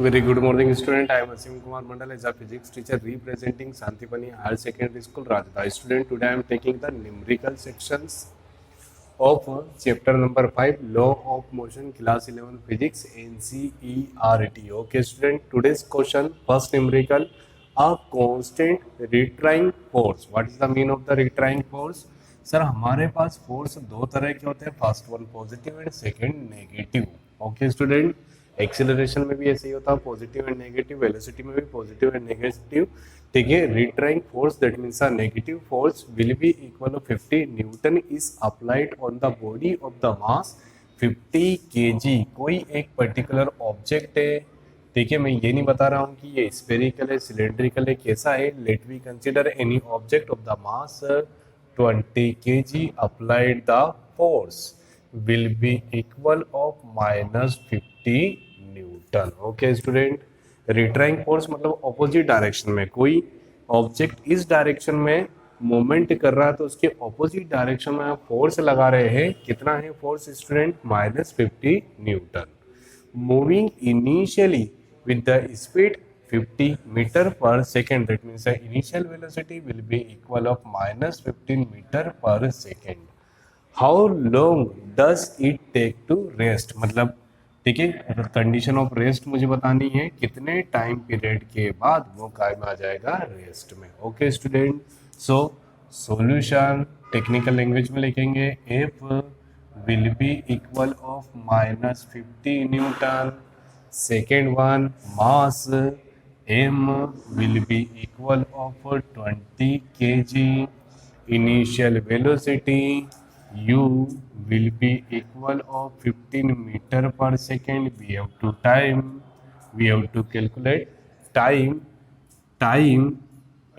Very good morning, student. I am Asim Kumar Mandal as a physics teacher representing Santipani Higher Secondary School, Rajda. Student, today I am taking the numerical sections of chapter number 5, Law of Motion, class 11 Physics, NCERT. Okay, student, today's question, first numerical, a constant retraying force. What is the meaning of the retraying force? Sir हमारे पास force दो तरह के होते हैं, first one positive and second negative. Okay student, acceleration में भी ऐसे ही होता है, पॉजिटिव एंड नेगेटिव, वेलोसिटी में भी पॉजिटिव एंड नेगेटिव. ठीक है, restoring force that means a negative force will be equal to 50 newton is applied on the body of the mass 50 KG. कोई एक पर्टिकुलर ऑब्जेक्ट है, ठीक है, मैं ये नहीं बता रहा हूँ कि ये स्फेरिकल है, सिलेंड्रिकल है, कैसा है. Let we consider any object of the mass 20 kg applied, the force will be equal of -50 newton. Okay student, restoring force मतलब ऑपोजिट डायरेक्शन में कोई ऑब्जेक्ट इस डायरेक्शन में मूवमेंट कर रहा है तो उसके ऑपोजिट डायरेक्शन में आप फोर्स लगा रहे हैं. कितना है force student? -50 Newton. Moving initially with the speed 50 meter per second, that means the initial velocity will be equal of -15 meter per second. How long does it take to rest? मतलब ठीक है, condition of rest मुझे बतानी है, कितने time period के बाद वो कायम आ जाएगा रेस्ट में. Okay student, so solution technical language में लिखेंगे, F will be equal of -50 Newton. Second one, mass m will be equal of 20 kg. Initial velocity u will be equal of 15 meter per second. We have to calculate time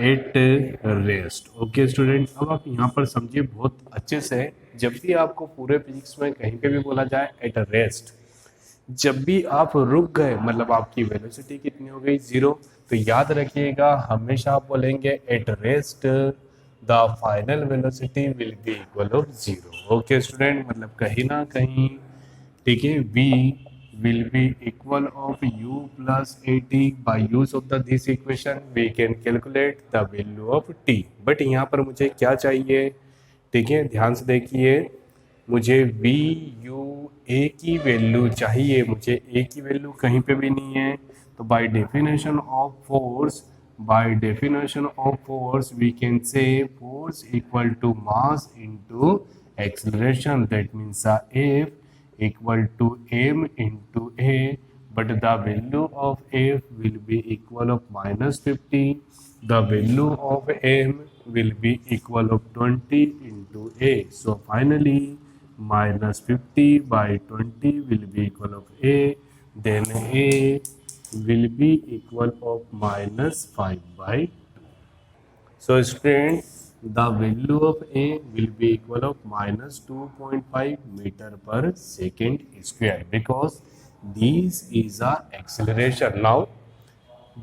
at rest. Okay student, अब आप यहाँ पर समझिए बहुत अच्छे से, जब भी आपको पूरे फिजिक्स में कहीं पे भी बोला जाए एट रेस्ट, जब भी आप रुक गए मतलब आपकी वेलोसिटी कितनी हो गई? 0. तो याद रखिएगा हमेशा आप बोलेंगे at rest the final velocity will be equal of 0. Okay student, मतलब कहीं ना कहीं, ठीक है, v will be equal of u plus at. by use of this equation we can calculate the value of t. But यहाँ पर मुझे क्या चाहिए? ठीक है, ध्यान से देखिए, मुझे वी यू ए की वैल्यू चाहिए. मुझे ए की वैल्यू कहीं पे भी नहीं है. तो by definition of force we can say force equal to mass into acceleration. That means F equal to m into a, but the value of f will be equal of -50. The value of m will be equal of 20 into a. So finally -50 by 20 will be equal of a. Then a will be equal of -5 by 2. So students, the value of a will be equal of -2.5 meter per second square, because this is a acceleration. Now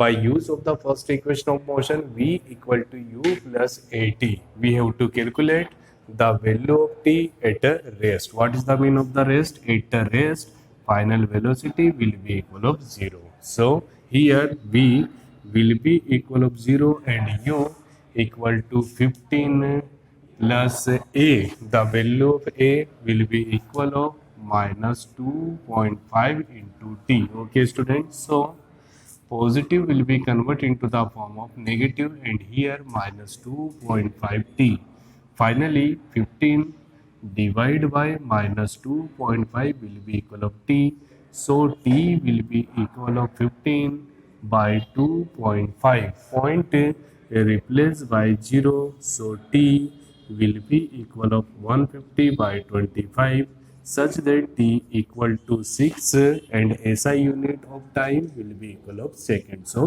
by use of the first equation of motion, v equal to u plus at, we have to calculate the value of t at a rest. What is the mean of the rest? At a rest final velocity will be equal of 0. So here v will be equal of 0 and u equal to 15 plus a. The value of a will be equal of -2.5 into t. Okay students, so positive will be converted into the form of negative and here -2.5 t. Finally 15 divided by -2.5 will be equal of t. So t will be equal of 15 by 2.5. Point replaced by 0. So t will be equal of 150 by 25, such that t equal to 6 and SI unit of time will be equal of second. So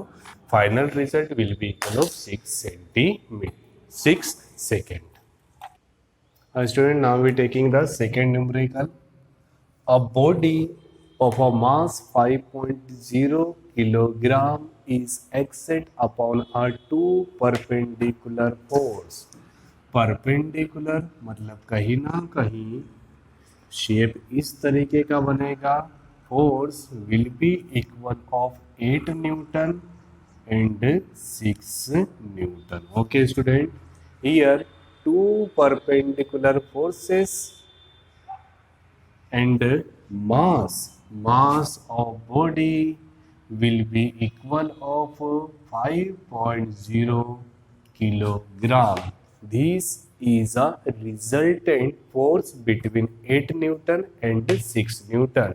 final result will be equal of 6 second. Student, now we taking the second numerical. A body of a mass 5.0 kilogram is acted upon a two perpendicular force. Perpendicular मतलब कहीं ना कहीं shape इस तरीके का बनेगा, force will be equal of 8 Newton and 6 Newton. Okay, student. Here, two perpendicular forces and mass of body will be equal of 5.0 kilogram. This is a resultant force between 8 Newton and 6 Newton.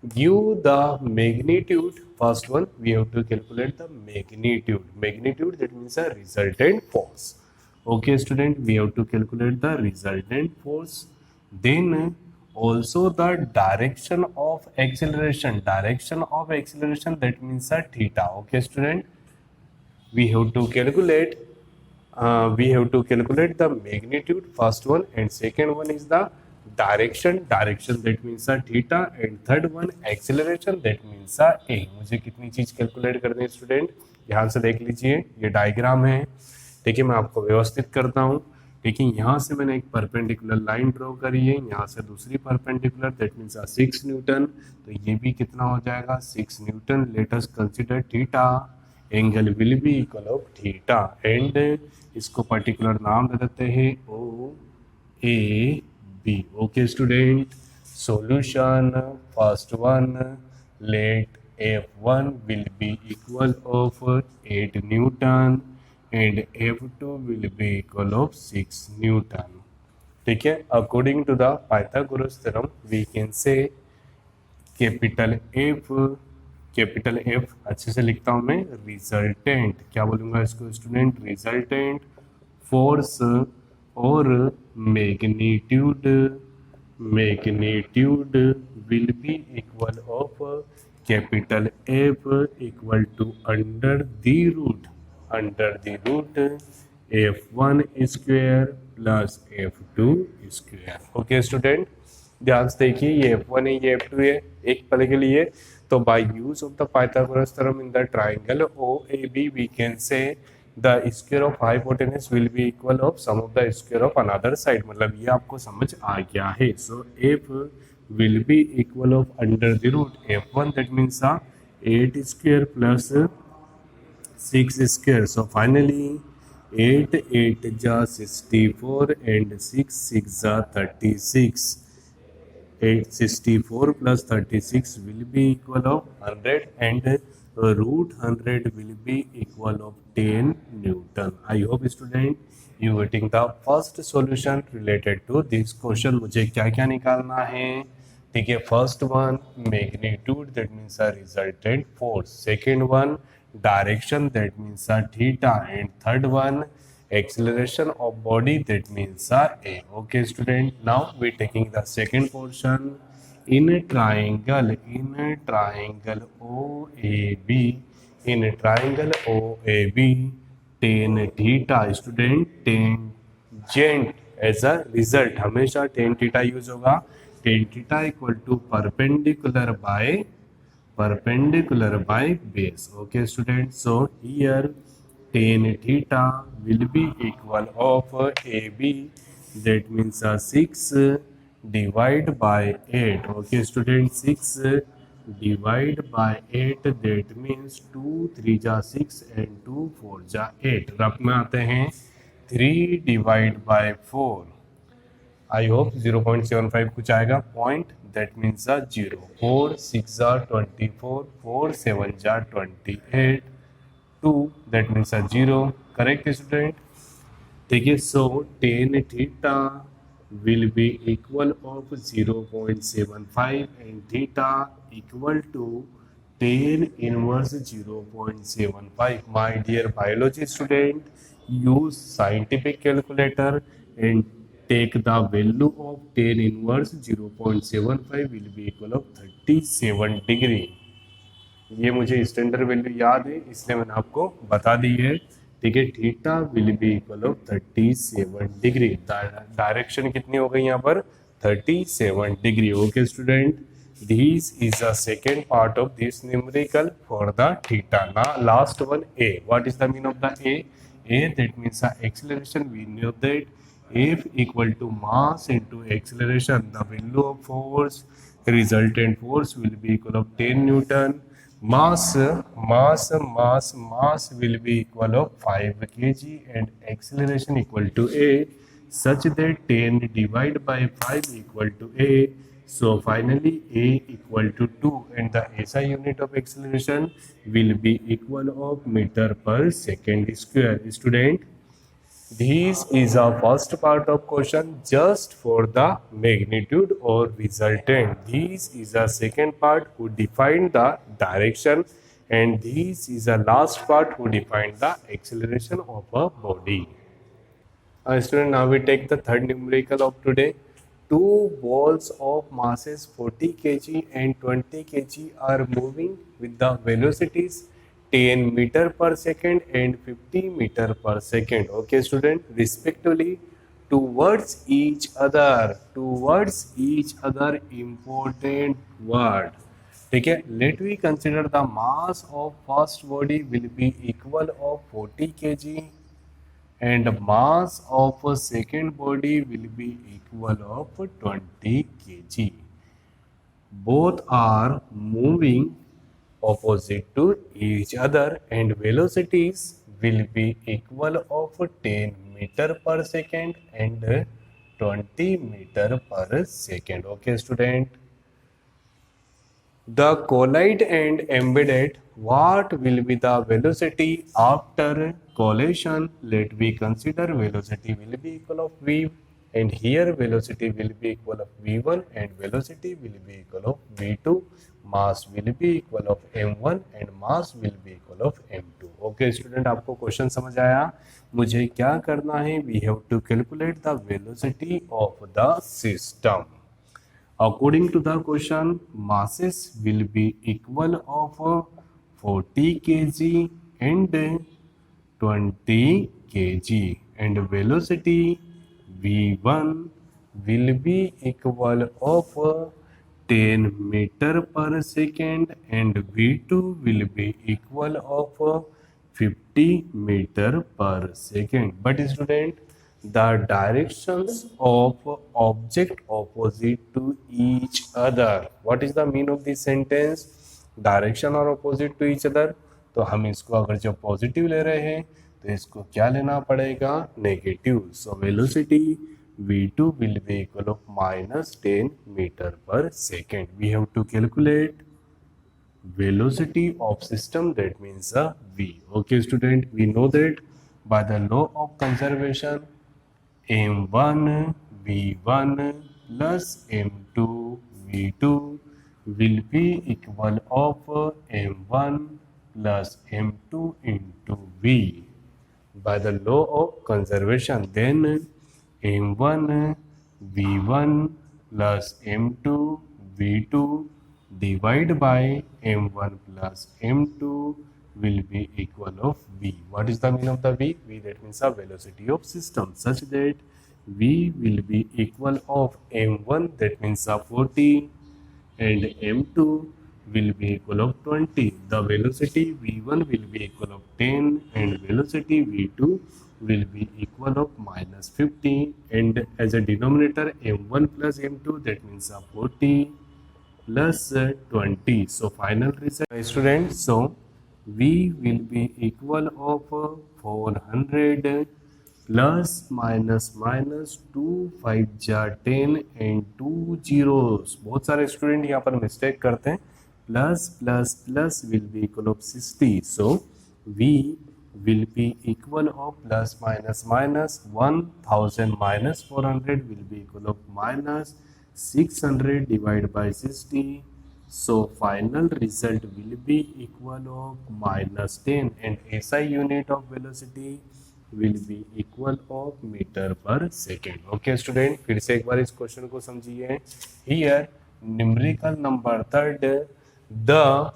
Give the magnitude. First one, we have to calculate the magnitude. Magnitude, that means a resultant force. Okay, student, we have to calculate the resultant force. Then also the direction of acceleration. Direction of acceleration, that means a theta. Okay, student, we have to calculate. We have to calculate the magnitude, first one, and second one is the direction. Direction, that means a theta, and third one acceleration, that means a a. मुझे कितनी चीज calculate करनी है student, ध्यान से देख लीजिए, ये डायग्राम है। देखिए मैं आपको व्यवस्थित करता हूँ। देखिए यहाँ से मैंने एक परपेंडिकुलर लाइन ड्रॉ करी है, यहाँ से दूसरी परपेंडिकुलर, दैट मीन्स 6 न्यूटन। तो ये भी कितना हो जाएगा, 6 newton. Let us consider theta, angle will be equal of theta, and इसको पर्टिकुलर नाम दे देते हैं O A B. Okay student, solution first one, let F1 will be equal of 8 Newton and F2 will be equal of 6 Newton. ठीक है, according to the Pythagoras theorem we can say capital F अच्छे से लिखता हूँ मैं, resultant, क्या बोलूँगा इसको स्टूडेंट, रिजल्टेंट फोर्स और magnitude will be equal of capital F equal to under the root F1 square plus F2 square. Okay student, ध्यान से देखिए, ये F1 है, ये F2 है। एक पल के लिए, तो by use of the Pythagoras theorem in the triangle OAB we can say the square of hypotenuse will be equal of sum of the square of another side. मतलब ये आपको समझ आ गया है। So F will be equal of under the root F1, that means 8 square plus 6 square. So finally 8 8 जा 64 and 6 6 जा 36। 864 plus 36 will be equal of 100 and root 100 will be equal of 10 Newton. I hope student you getting the first solution related to this question. मुझे क्या क्या निकालना है, ठीक है। First one magnitude, that means a resultant force. Second one direction, that means a theta, and third one acceleration of body, that means a. Okay student, now we taking the second portion. In a triangle OAB, tan theta, student, tangent as a result, हमेशा tan theta use होगा। tan theta equal to perpendicular by base. Okay student, so here tan theta will be equal of AB, that means 6 divide by 8. Okay student, 6 divide by 8, that means 2 3 जा 6 and 2 4 जा 8। Rough में आते हैं 3 divide by 4, I hope 0.75 कुछ आएगा point, that means 0। 4 6 जा 24, 4 7 जा 28, 2 that means 0। Correct student, देखिए। सो tan theta will be equal of 0.75 and theta equal to tan inverse 0.75. My dear biology student, use scientific calculator and take the value of tan inverse 0.75 will be equal of 37 degree। ये मुझे standard value याद है, इसलिए मैंने आपको बता दी है, ठीक है। Theta will be equal of 37 degree. Direction कितनी हो गई यहाँ पर, 37 degree. Okay student, this is the second part of this numerical for the theta. Now last one A. What is the mean of the A? That means acceleration. We know that F equal to mass into acceleration, the value of force, resultant force will be equal of 10 Newton. Mass will be equal of 5 kg and acceleration equal to A, such that 10 divided by 5 equal to A. So finally A equal to 2 and the SI unit of acceleration will be equal of meter per second square. Student, this is a first part of question just for the magnitude or resultant. This is a second part who define the direction, and this is a last part who define the acceleration of a body. Student, now we take the third numerical of today. Two balls of masses 40 kg and 20 kg are moving with the velocities 10 meter per second and 50 meter per second. Okay, student, respectively towards each other. Towards each other, important word. ठीक है, let we consider the mass of first body will be equal of 40 kg and mass of a second body will be equal of 20 kg. Both are moving opposite to each other and velocities will be equal of 10 meter per second and 20 meter per second. Okay, student. The collide and embedded, what will be the velocity after collision? Let we consider velocity will be equal of v, and here velocity will be equal of v1 and velocity will be equal of v2. Mass will be equal of m1 and mass will be equal of m2. Okay student, आपको question समझ आया? मुझे क्या करना है? We have to calculate the velocity of the system. According to the question, masses will be equal of 40 kg and 20 kg and velocity v1 will be equal of 10 meter per second and v2 will be equal of 50 meter per second. But student, the directions of object opposite to each other. What is the mean of this sentence? Direction और opposite to each other. तो हम इसको अगर जब positive ले रहे हैं तो इसको क्या लेना पड़ेगा? Negative. So velocity v2 will be equal of minus 10 meter per second. We have to calculate velocity of system, that means v. Okay student, we know that by the law of conservation m1 v1 plus m2 v2 will be equal of m1 plus m2 into v. By the law of conservation, then m1 v1 plus m2 v2 divide by m1 plus m2 will be equal of v. What is the mean of the v? V, that means the velocity of system, such that v will be equal of m1, that means 40, and m2 will be equal of 20. The velocity v1 will be equal of 10 and velocity v2 will be equal of minus 50, and as a denominator m1 plus m2, that means 40 plus 20. So final result, students, so v will be equal of 400 plus minus minus 2 5 जा 10 and 2 zeros. बहुत सारे student यहाँ पर mistake करते हैं. Plus plus plus will be equal of 60. So v will be equal of plus minus minus 1000 minus 400 will be equal of minus 600 divided by 60. So final result will be equal of minus 10 and SI unit of velocity will be equal of meter per second. Okay student, फिर से एक बार इस question को समझिए. Here numerical number third, the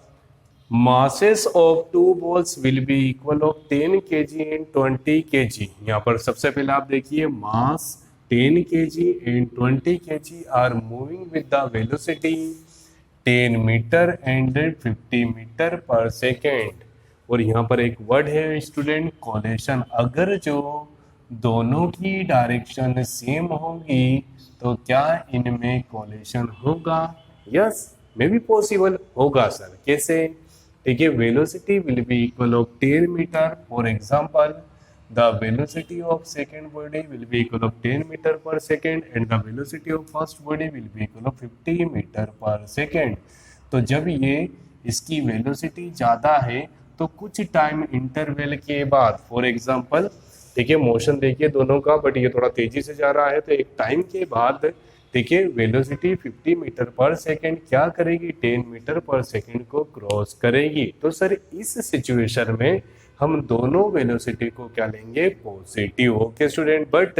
masses of two balls will be equal of 10 kg and 20 kg. यहाँ पर सबसे पहले आप देखिए mass 10 kg and 20 kg are moving with the velocity 10 metre and 50 metre per second. और यहाँ पर एक वर्ड है स्टूडेंट, कोलेशन. अगर जो दोनों की डायरेक्शन सेम होगी तो क्या इनमें कोलेशन होगा? यस मे बी पॉसिबल होगा सर, कैसे? ठीक है, velocity will be equal of 10 metre for example the velocity of second body will be equal of 10 meter per second and the velocity of first body will be equal of 50 meter per second। तो जब ये इसकी velocity ज़्यादा है तो कुछ time interval के बाद, फॉर एग्जांपल ठीक है, मोशन देखिए दोनों का, बट ये थोड़ा तेजी से जा रहा है, तो एक टाइम के बाद ठीक है वेलोसिटी 50 मीटर पर सेकेंड क्या करेगी, 10 मीटर पर सेकेंड को क्रॉस करेगी। तो सर इस सिचुएशन में हम दोनों वेलोसिटी को क्या लेंगे, positive. Okay student, but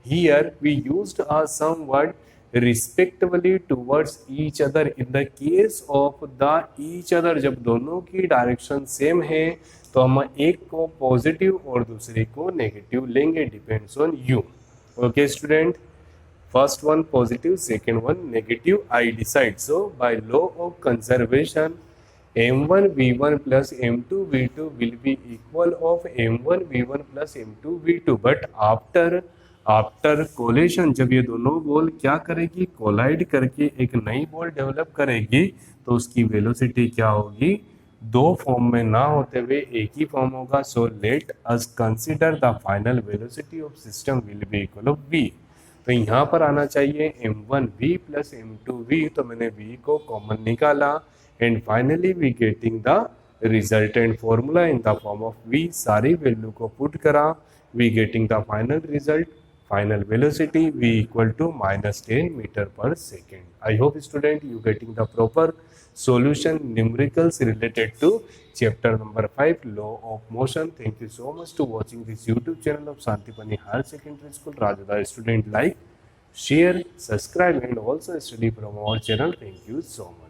here we used a some word respectively towards each other. In the case of the each other, जब दोनों की डायरेक्शन सेम है तो हम एक को पॉजिटिव और दूसरे को नेगेटिव लेंगे, depends on you. Okay student, first one positive, second one negative, I decide. So by law of conservation, m1 v1 plus m2 v2 will be equal of m1 v1 plus m2 v2, but after coalition, जब ये दोनों ball क्या करेगी, collide करके एक नई ball develop करेगी, तो उसकी वेलोसिटी क्या होगी, दो फॉर्म में ना होते हुए एक ही फॉर्म होगा। So let us consider the final velocity of system will be equal of v। तो यहाँ पर आना चाहिए m1v प्लस m2v, तो मैंने v को कॉमन निकाला and finally we getting the resultant formula in the form of v। सारी वैल्यू को पुट करा, we getting the final result, final velocity v equal to -10 metre per second. I hope student you getting the proper solution numericals related to chapter number 5 law of motion। Thank you so much to watching this YouTube channel of Santipani Higher Secondary School Rajada। Student like, share, subscribe and also study from our channel। Thank you so much।